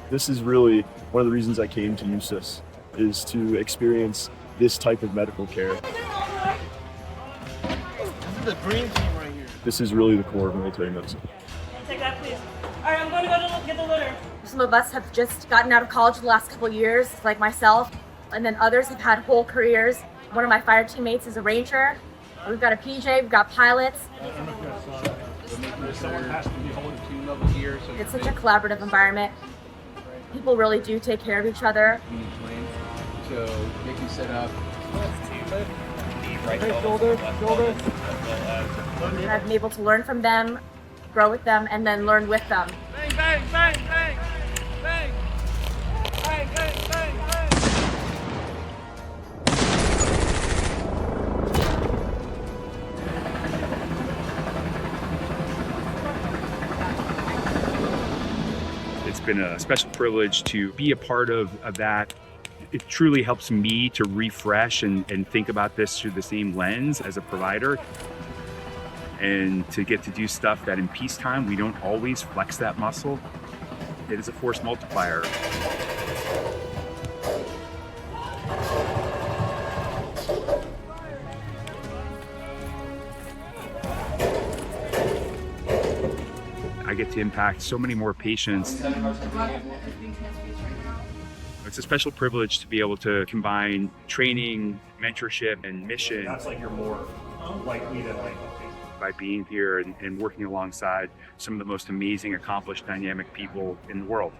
This is really one of the reasons I came to USUS, is to experience this type of medical care. This is the dream team right here. This is really the core of military medicine. Take that, please. All right, I'm going to go to get the litter. Some of us have just gotten out of college the last couple of years, like myself, and then others have had whole careers. One of my fire teammates is a ranger. We've got a PJ, we've got pilots. It's such a collaborative environment. People really do take care of each other. So making set up. I've been able to learn from them, grow with them, and then learn with them. Bang, bang, bang, bang, bang. Bang, bang, bang, bang. It's been a special privilege to be a part of that. It truly helps me to refresh and think about this through the same lens as a provider, and to get to do stuff that in peacetime we don't always flex that muscle. It is a force multiplier. I get to impact so many more patients. It's a special privilege to be able to combine training, mentorship, and mission. That's like you're more likely to By being here and working alongside some of the most amazing, accomplished, dynamic people in the world.